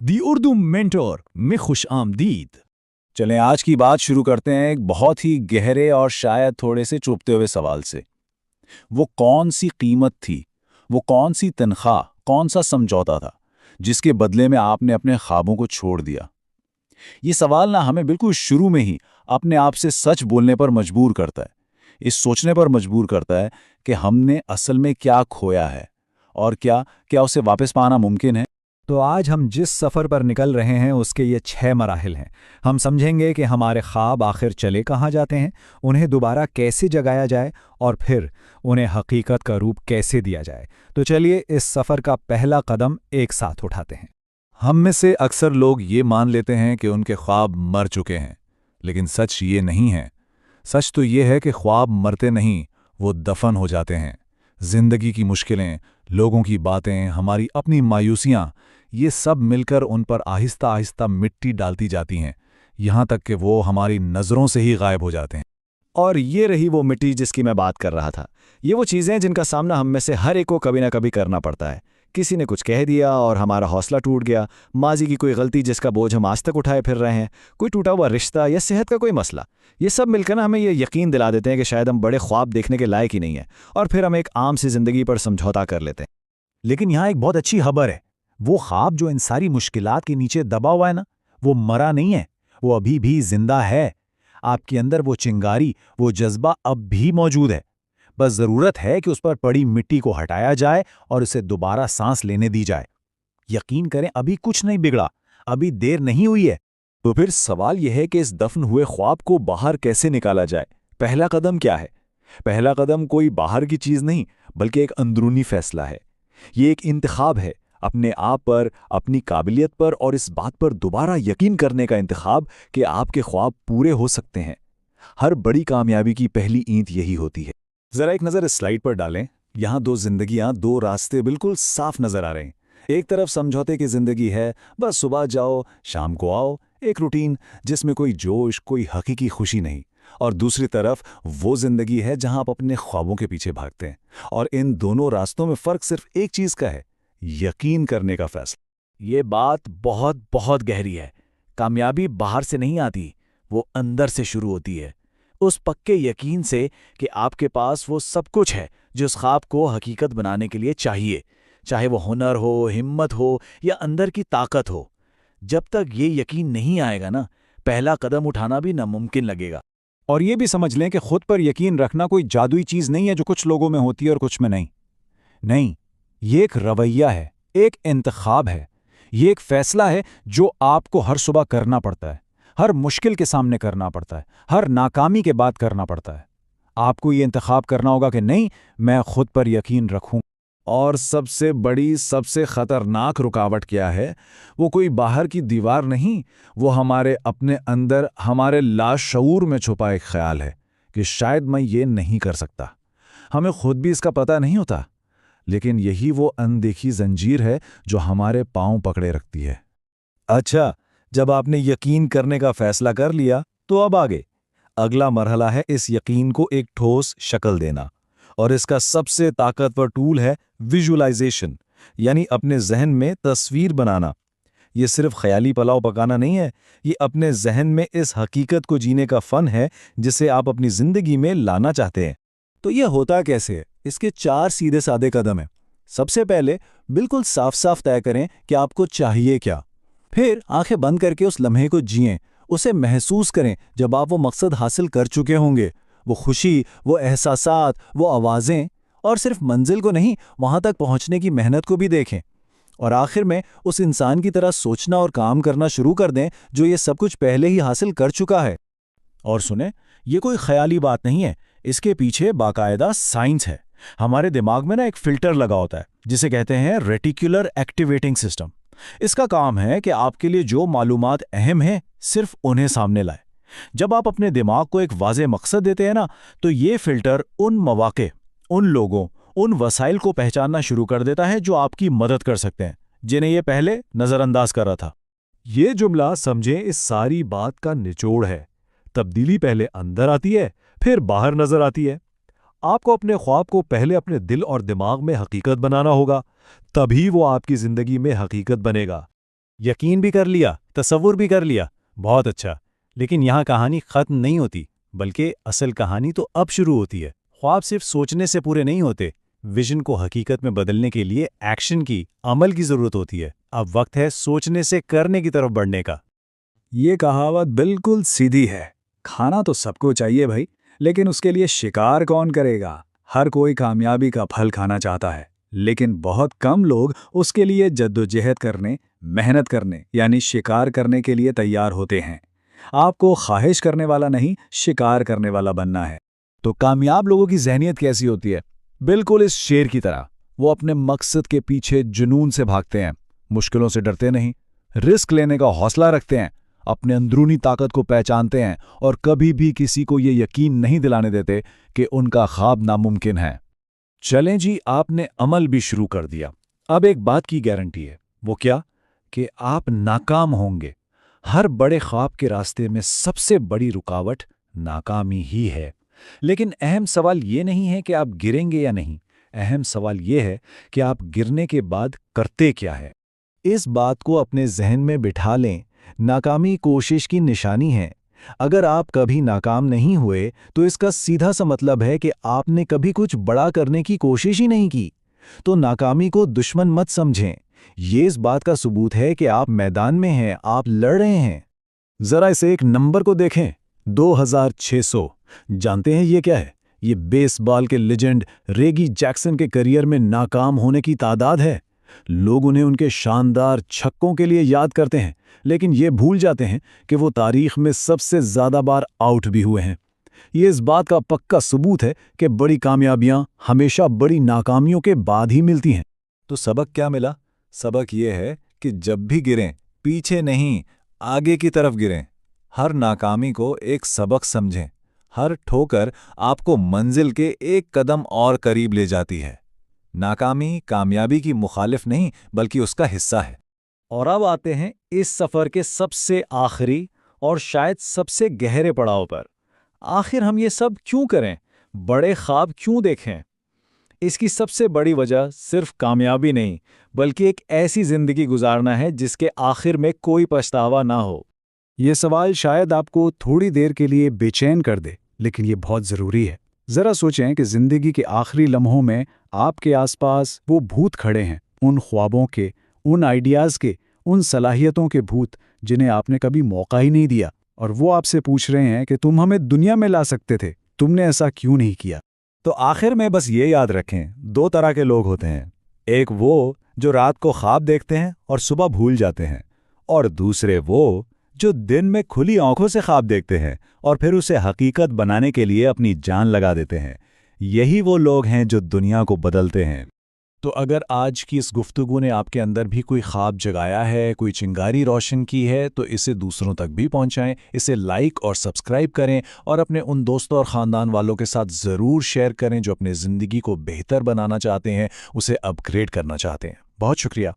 دی Urdu mentor میں خوش آمدید۔ چلیں آج کی بات شروع کرتے ہیں ایک بہت ہی گہرے اور شاید تھوڑے سے چبھتے ہوئے سوال سے۔ وہ کون سی قیمت تھی، وہ کون سی تنخواہ، کون سا سمجھوتا تھا جس کے بدلے میں آپ نے اپنے خوابوں کو چھوڑ دیا؟ یہ سوال نہ ہمیں بالکل شروع میں ہی اپنے آپ سے سچ بولنے پر مجبور کرتا ہے، اس سوچنے پر مجبور کرتا ہے کہ ہم نے اصل میں کیا کھویا ہے اور کیا اسے واپس پانا ممکن ہے۔ تو آج ہم جس سفر پر نکل رہے ہیں اس کے یہ 6 مراحل ہیں۔ ہم سمجھیں گے کہ ہمارے خواب آخر چلے کہاں جاتے ہیں، انہیں دوبارہ کیسے جگایا جائے اور پھر انہیں حقیقت کا روپ کیسے دیا جائے۔ تو چلیے اس سفر کا پہلا قدم ایک ساتھ اٹھاتے ہیں۔ ہم میں سے اکثر لوگ یہ مان لیتے ہیں کہ ان کے خواب مر چکے ہیں، لیکن سچ یہ نہیں ہے۔ سچ تو یہ ہے کہ خواب مرتے نہیں، وہ دفن ہو جاتے ہیں۔ زندگی کی مشکلیں، لوگوں کی باتیں، ہماری اپنی مایوسیاں، یہ سب مل کر ان پر آہستہ آہستہ مٹی ڈالتی جاتی ہیں، یہاں تک کہ وہ ہماری نظروں سے ہی غائب ہو جاتے ہیں۔ اور یہ رہی وہ مٹی جس کی میں بات کر رہا تھا۔ یہ وہ چیزیں جن کا سامنا ہم میں سے ہر ایک کو کبھی نہ کبھی کرنا پڑتا ہے۔ کسی نے کچھ کہہ دیا اور ہمارا حوصلہ ٹوٹ گیا، ماضی کی کوئی غلطی جس کا بوجھ ہم آج تک اٹھائے پھر رہے ہیں، کوئی ٹوٹا ہوا رشتہ یا صحت کا کوئی مسئلہ۔ یہ سب مل کر ہمیں یہ یقین دلا دیتے ہیں کہ شاید ہم بڑے خواب دیکھنے کے لائق ہی نہیں ہیں، اور پھر ہم ایک عام سی زندگی پر سمجھوتا کر لیتے ہیں۔ لیکن یہاں ایک بہت اچھی خبر ہے، وہ خواب جو ان ساری مشکلات کے نیچے دبا ہوا ہے نا، وہ مرا نہیں ہے، وہ ابھی بھی زندہ ہے۔ آپ کے اندر وہ چنگاری، وہ جذبہ اب بھی موجود ہے، بس ضرورت ہے کہ اس پر پڑی مٹی کو ہٹایا جائے اور اسے دوبارہ سانس لینے دی جائے۔ یقین کریں ابھی کچھ نہیں بگڑا، ابھی دیر نہیں ہوئی ہے۔ تو پھر سوال یہ ہے کہ اس دفن ہوئے خواب کو باہر کیسے نکالا جائے؟ پہلا قدم کیا ہے؟ پہلا قدم کوئی باہر کی چیز نہیں، بلکہ ایک اندرونی فیصلہ ہے۔ یہ ایک انتخاب ہے، اپنے آپ پر، اپنی قابلیت پر اور اس بات پر دوبارہ یقین کرنے کا انتخاب کہ آپ کے خواب پورے ہو سکتے ہیں۔ ہر بڑی کامیابی کی پہلی اینٹ یہی ہوتی ہے۔ ذرا ایک نظر اس سلائیڈ پر ڈالیں، یہاں 2 زندگیاں، 2 راستے بالکل صاف نظر آ رہے ہیں۔ ایک طرف سمجھوتے کی زندگی ہے، بس صبح جاؤ شام کو آؤ، ایک روٹین جس میں کوئی جوش، کوئی حقیقی خوشی نہیں۔ اور دوسری طرف وہ زندگی ہے جہاں آپ اپنے خوابوں کے پیچھے بھاگتے ہیں، اور ان دونوں راستوں میں فرق صرف ایک چیز کا ہے، یقین کرنے کا فیصلہ۔ یہ بات بہت بہت گہری ہے۔ کامیابی باہر سے نہیں آتی، وہ اندر سے شروع ہوتی ہے، اس پکے یقین سے کہ آپ کے پاس وہ سب کچھ ہے جو اس خواب کو حقیقت بنانے کے لیے چاہیے، چاہے وہ ہنر ہو، ہمت ہو یا اندر کی طاقت ہو۔ جب تک یہ یقین نہیں آئے گا نا، پہلا قدم اٹھانا بھی ناممکن لگے گا۔ اور یہ بھی سمجھ لیں کہ خود پر یقین رکھنا کوئی جادوئی چیز نہیں ہے جو کچھ لوگوں میں ہوتی ہے اور کچھ میں نہیں۔ نہیں، یہ ایک رویہ ہے، ایک انتخاب ہے، یہ ایک فیصلہ ہے جو آپ کو ہر صبح کرنا پڑتا ہے، ہر مشکل کے سامنے کرنا پڑتا ہے، ہر ناکامی کے بعد کرنا پڑتا ہے۔ آپ کو یہ انتخاب کرنا ہوگا کہ نہیں، میں خود پر یقین رکھوں۔ اور سب سے بڑی، سب سے خطرناک رکاوٹ کیا ہے؟ وہ کوئی باہر کی دیوار نہیں، وہ ہمارے اپنے اندر، ہمارے لاشعور میں چھپا ایک خیال ہے کہ شاید میں یہ نہیں کر سکتا۔ ہمیں خود بھی اس کا پتہ نہیں ہوتا، لیکن یہی وہ اندیکھی زنجیر ہے جو ہمارے پاؤں پکڑے رکھتی ہے۔ اچھا، جب آپ نے یقین کرنے کا فیصلہ کر لیا تو اب آگے اگلا مرحلہ ہے اس یقین کو ایک ٹھوس شکل دینا، اور اس کا سب سے طاقتور ٹول ہے ویژولائزیشن، یعنی اپنے ذہن میں تصویر بنانا۔ یہ صرف خیالی پلاؤ پکانا نہیں ہے، یہ اپنے ذہن میں اس حقیقت کو جینے کا فن ہے جسے آپ اپنی زندگی میں لانا چاہتے ہیں۔ تو یہ ہوتا کیسے ہے؟ اس کے 4 سیدھے سادے قدم ہیں۔ سب سے پہلے بالکل صاف صاف طے کریں کہ آپ کو چاہیے کیا۔ پھر آنکھیں بند کر کے اس لمحے کو جئیں، اسے محسوس کریں جب آپ وہ مقصد حاصل کر چکے ہوں گے، وہ خوشی، وہ احساسات، وہ آوازیں، اور صرف منزل کو نہیں، وہاں تک پہنچنے کی محنت کو بھی دیکھیں۔ اور آخر میں اس انسان کی طرح سوچنا اور کام کرنا شروع کر دیں جو یہ سب کچھ پہلے ہی حاصل کر چکا ہے۔ اور سنیں، یہ کوئی خیالی بات نہیں ہے، اس کے پیچھے باقاعدہ سائنس ہے۔ ہمارے دماغ میں ایک فلٹر لگا ہوتا ہے جسے کہتے ہیں ریٹیکولر ایکٹیویٹنگ سسٹم۔ اس کا کام ہے کہ آپ کے لیے جو معلومات اہم ہیں صرف انہیں سامنے لائے۔ جب آپ اپنے دماغ کو ایک واضح مقصد دیتے ہیں نا، تو یہ فلٹر ان مواقع، ان لوگوں، ان وسائل کو پہچاننا شروع کر دیتا ہے جو آپ کی مدد کر سکتے ہیں، جنہیں یہ پہلے نظر انداز کر رہا تھا۔ یہ جملہ سمجھیں اس ساری بات کا نچوڑ ہے۔ تبدیلی پہلے اندر آتی ہے، پھر باہر نظر آتی ہے۔ آپ کو اپنے خواب کو پہلے اپنے دل اور دماغ میں حقیقت بنانا ہوگا، تبھی وہ آپ کی زندگی میں حقیقت بنے گا۔ یقین بھی کر لیا، تصور بھی کر لیا، بہت اچھا۔ لیکن یہاں کہانی ختم نہیں ہوتی، بلکہ اصل کہانی تو اب شروع ہوتی ہے۔ خواب صرف سوچنے سے پورے نہیں ہوتے، ویژن کو حقیقت میں بدلنے کے لیے ایکشن کی، عمل کی ضرورت ہوتی ہے۔ اب وقت ہے سوچنے سے کرنے کی طرف بڑھنے کا۔ یہ کہاوت بالکل سیدھی ہے۔ کھانا تو سب کو چاہیے بھائی، لیکن اس کے لیے شکار کون کرے گا؟ ہر کوئی کامیابی کا پھل کھانا چاہتا ہے، لیکن بہت کم لوگ اس کے لیے جدوجہد کرنے، محنت کرنے یعنی شکار کرنے کے لیے تیار ہوتے ہیں۔ آپ کو خواہش کرنے والا نہیں، شکار کرنے والا بننا ہے۔ تو کامیاب لوگوں کی ذہنیت کیسی ہوتی ہے؟ بالکل اس شیر کی طرح، وہ اپنے مقصد کے پیچھے جنون سے بھاگتے ہیں، مشکلوں سے ڈرتے نہیں، رسک لینے کا حوصلہ رکھتے ہیں، اپنے اندرونی طاقت کو پہچانتے ہیں اور کبھی بھی کسی کو یہ یقین نہیں دلانے دیتے کہ ان کا خواب ناممکن ہے۔ چلیں جی، آپ نے عمل بھی شروع کر دیا۔ اب ایک بات کی گارنٹی ہے، وہ کیا؟ کہ آپ ناکام ہوں گے۔ ہر بڑے خواب کے راستے میں سب سے بڑی رکاوٹ ناکامی ہی ہے۔ لیکن اہم سوال یہ نہیں ہے کہ آپ گریں گے یا نہیں، اہم سوال یہ ہے کہ آپ گرنے کے بعد کرتے کیا ہے۔ اس بات کو اپنے ذہن میں بٹھا لیں، ناکامی کوشش کی نشانی ہے۔ اگر آپ کبھی ناکام نہیں ہوئے تو اس کا سیدھا سا مطلب ہے کہ آپ نے کبھی کچھ بڑا کرنے کی کوشش ہی نہیں کی۔ تو ناکامی کو دشمن مت سمجھیں، یہ اس بات کا ثبوت ہے کہ آپ میدان میں ہیں، آپ لڑ رہے ہیں۔ ذرا اسے ایک نمبر کو دیکھیں، 2600۔ جانتے ہیں یہ کیا ہے؟ یہ بیس بال کے لیجنڈ ریگی جیکسن کے کیریئر میں ناکام ہونے کی تعداد ہے۔ لوگ انہیں ان کے شاندار چھکوں کے لیے یاد کرتے ہیں، لیکن یہ بھول جاتے ہیں کہ وہ تاریخ میں سب سے زیادہ بار آؤٹ بھی ہوئے ہیں۔ یہ اس بات کا پکا ثبوت ہے کہ بڑی کامیابیاں ہمیشہ بڑی ناکامیوں کے بعد ہی ملتی ہیں۔ تو سبق کیا ملا؟ سبق یہ ہے کہ جب بھی گریں، پیچھے نہیں، آگے کی طرف گریں۔ ہر ناکامی کو ایک سبق سمجھیں۔ ہر ٹھوکر آپ کو منزل کے ایک قدم اور قریب لے جاتی ہے۔ ناکامی کامیابی کی مخالف نہیں، بلکہ اس کا حصہ ہے۔ اور اب آتے ہیں اس سفر کے سب سے آخری اور شاید سب سے گہرے پڑاؤ پر۔ آخر ہم یہ سب کیوں کریں؟ بڑے خواب کیوں دیکھیں؟ اس کی سب سے بڑی وجہ صرف کامیابی نہیں، بلکہ ایک ایسی زندگی گزارنا ہے جس کے آخر میں کوئی پچھتاوا نہ ہو۔ یہ سوال شاید آپ کو تھوڑی دیر کے لیے بے چین کر دے، لیکن یہ بہت ضروری ہے۔ ذرا سوچیں کہ زندگی کے آخری لمحوں میں آپ کے آس پاس وہ بھوت کھڑے ہیں، ان خوابوں کے، ان آئیڈیاز کے، ان صلاحیتوں کے بھوت جنہیں آپ نے کبھی موقع ہی نہیں دیا، اور وہ آپ سے پوچھ رہے ہیں کہ تم ہمیں دنیا میں لا سکتے تھے، تم نے ایسا کیوں نہیں کیا؟ تو آخر میں بس یہ یاد رکھیں، 2 طرح کے لوگ ہوتے ہیں، ایک وہ جو رات کو خواب دیکھتے ہیں اور صبح بھول جاتے ہیں، اور دوسرے وہ جو دن میں کھلی آنکھوں سے خواب دیکھتے ہیں اور پھر اسے حقیقت بنانے کے لیے اپنی جان لگا دیتے ہیں۔ یہی وہ لوگ ہیں جو دنیا کو بدلتے ہیں۔ تو اگر آج کی اس گفتگو نے آپ کے اندر بھی کوئی خواب جگایا ہے، کوئی چنگاری روشن کی ہے، تو اسے دوسروں تک بھی پہنچائیں، اسے لائک اور سبسکرائب کریں، اور اپنے ان دوستوں اور خاندان والوں کے ساتھ ضرور شیئر کریں جو اپنے زندگی کو بہتر بنانا چاہتے ہیں، اسے اپ گریڈ کرنا چاہتے ہیں۔ بہت شکریہ۔